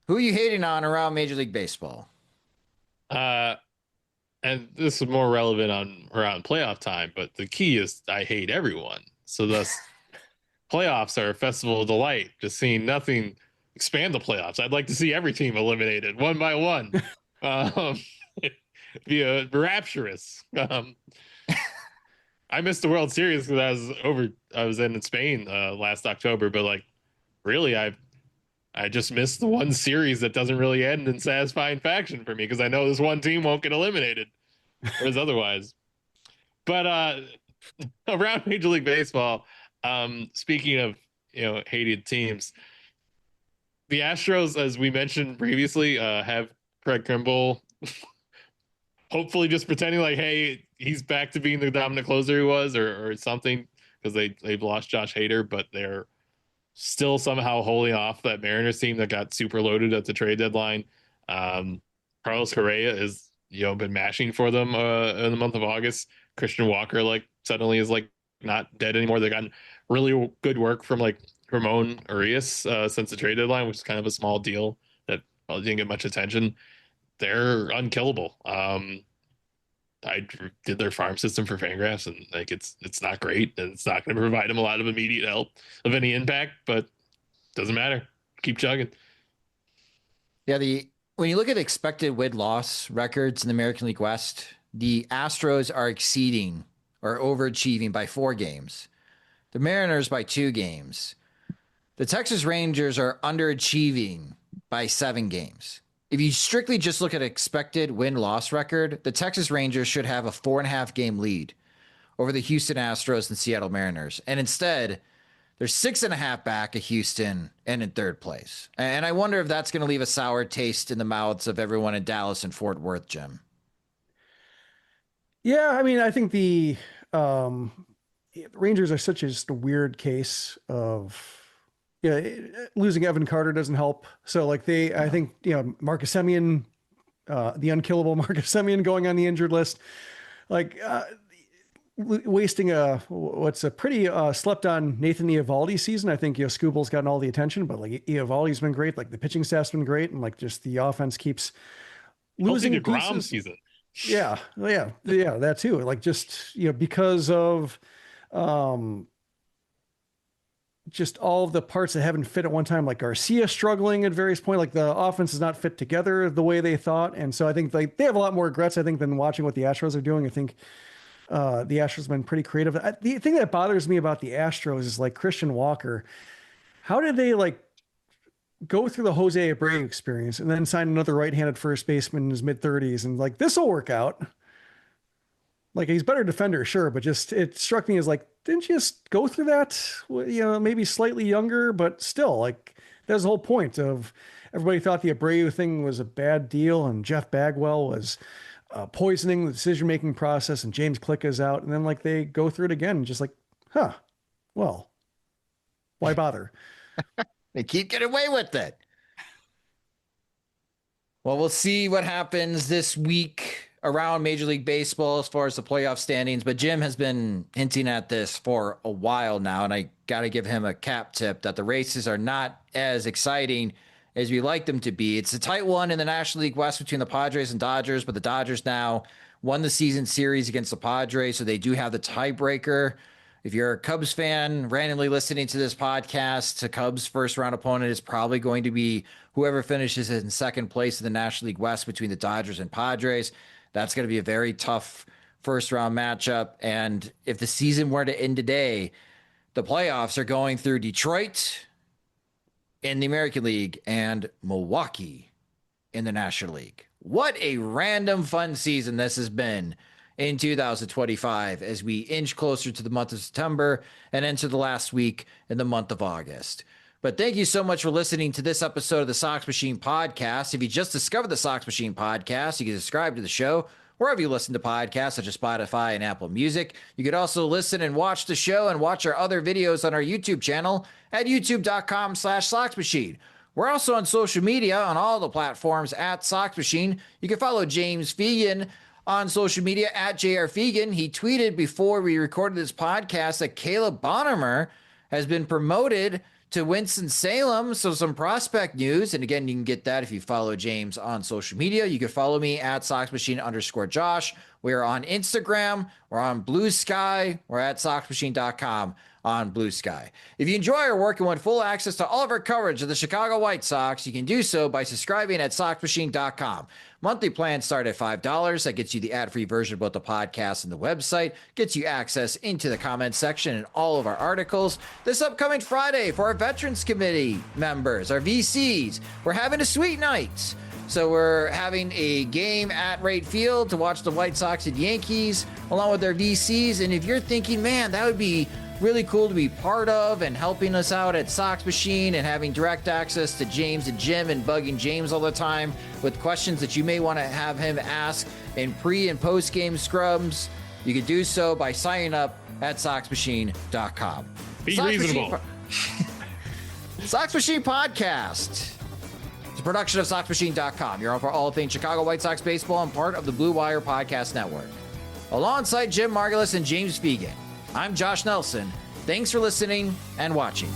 who are you hating on around Major League Baseball? And this is more relevant around playoff time, but the key is I hate everyone. So thus playoffs are a festival of delight. Just seeing nothing expand the playoffs. I'd like to see every team eliminated one by one. Be rapturous. I missed the World Series because I was in Spain last October, but like really I just missed the one series that doesn't really end in satisfying fashion for me, because I know this one team won't get eliminated, whereas otherwise. But around Major League Baseball, speaking of hated teams. The Astros, as we mentioned previously, have Craig Kimbrell hopefully just pretending like, hey, he's back to being the dominant closer he was, or something, because they've lost Josh Hader, but they're still somehow holding off that Mariners team that got super loaded at the trade deadline. Carlos Correa has been mashing for them in the month of August. Christian Walker suddenly is not dead anymore. They got really good work from Ramon Urias since the trade deadline, which is kind of a small deal that didn't get much attention. They're unkillable. I did their farm system for Fangraphs, and it's not great, and it's not going to provide them a lot of immediate help of any impact, but doesn't matter. Keep chugging. Yeah, when you look at expected win-loss records in the American League West, the Astros are exceeding or overachieving by 4 games. The Mariners by 2 games. The Texas Rangers are underachieving by 7 games. If you strictly just look at expected win-loss record, the Texas Rangers should have a 4.5 game lead over the Houston Astros and Seattle Mariners. And instead, they're 6.5 back of Houston and in 3rd place. And I wonder if that's going to leave a sour taste in the mouths of everyone in Dallas and Fort Worth, Jim. Yeah, I mean, I think the Rangers are such a weird case of... losing Evan Carter doesn't help. So I think, Marcus Semien, the unkillable Marcus Semien going on the injured list, wasting what's a pretty slept on Nathan Eovaldi season. I think, Scooble's gotten all the attention, but Eovaldi's been great. The pitching staff's been great. And just the offense keeps losing DeGrom season. Yeah. That too. Because of, just all of the parts that haven't fit at one time, like Garcia struggling at various points, the offense is not fit together the way they thought. And so I think they have a lot more regrets, I think, than watching what the Astros are doing. I think the Astros have been pretty creative. The thing that bothers me about the Astros is Christian Walker. How did they go through the Jose Abreu experience and then sign another right-handed first baseman in his mid-30s and this will work out? He's a better defender, sure, but it struck me as didn't you just go through that? Maybe slightly younger, but still, that's the whole point of everybody thought the Abreu thing was a bad deal, and Jeff Bagwell was poisoning the decision-making process, and James Click is out, and then they go through it again, and just well, why bother? They keep getting away with it. Well, we'll see what happens this week around Major League Baseball as far as the playoff standings, but Jim has been hinting at this for a while now, and I got to give him a cap tip that the races are not as exciting as we like them to be. It's a tight one in the National League West between the Padres and Dodgers, but the Dodgers now won the season series against the Padres, so they do have the tiebreaker. If you're a Cubs fan randomly listening to this podcast, the Cubs' first round opponent is probably going to be whoever finishes in 2nd place in the National League West between the Dodgers and Padres. That's going to be a very tough first round matchup. And if the season were to end today, the playoffs are going through Detroit in the American League and Milwaukee in the National League. What a random fun season this has been in 2025 as we inch closer to the month of September and enter the last week in the month of August. But thank you so much for listening to this episode of the Sox Machine Podcast. If you just discovered the Sox Machine Podcast, you can subscribe to the show wherever you listen to podcasts, such as Spotify and Apple Music. You could also listen and watch the show and watch our other videos on our YouTube channel at youtube.com/SoxMachine. We're also on social media on all the platforms at Sox Machine. You can follow James Fegan on social media at JR Fegan. He tweeted before we recorded this podcast that Caleb Bonheimer has been promoted to Winston-Salem. So some prospect news. And again, you can get that if you follow James on social media. You can follow me at SoxMachine_Josh. We're on Instagram. We're on Blue Sky. We're at SoxMachine.com on Blue Sky. If you enjoy our work and want full access to all of our coverage of the Chicago White Sox, you can do so by subscribing at SoxMachine.com. Monthly plans start at $5. That gets you the ad-free version of both the podcast and the website, gets you access into the comments section and all of our articles. This upcoming Friday for our Veterans Committee members, our VCs, we're having a sweet night. So we're having a game at Wright Field to watch the White Sox and Yankees along with their VCs. And if you're thinking, man, that would be really cool to be part of and helping us out at Sox Machine and having direct access to James and Jim and bugging James all the time with questions that you may want to have him ask in pre and post game scrums. You can do so by signing up at SoxMachine.com. Be reasonable. Sox Machine Podcast. It's a production of SoxMachine.com. You're on for all things Chicago White Sox baseball and part of the Blue Wire Podcast Network. Alongside Jim Margulis and James Fegan, I'm Josh Nelson. Thanks for listening and watching.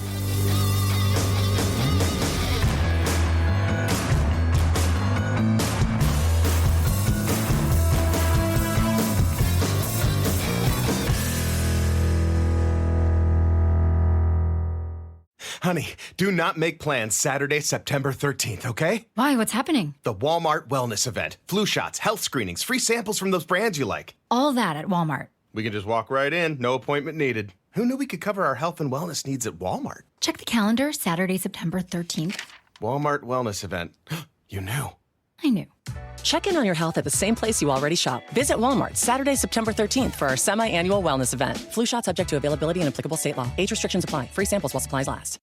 Honey, do not make plans Saturday, September 13th, okay? Why? What's happening? The Walmart Wellness Event. Flu shots, health screenings, free samples from those brands you like. All that at Walmart. We can just walk right in, no appointment needed. Who knew we could cover our health and wellness needs at Walmart? Check the calendar, Saturday, September 13th. Walmart Wellness Event. You knew. I knew. Check in on your health at the same place you already shop. Visit Walmart Saturday, September 13th for our semi-annual wellness event. Flu shot subject to availability and applicable state law. Age restrictions apply. Free samples while supplies last.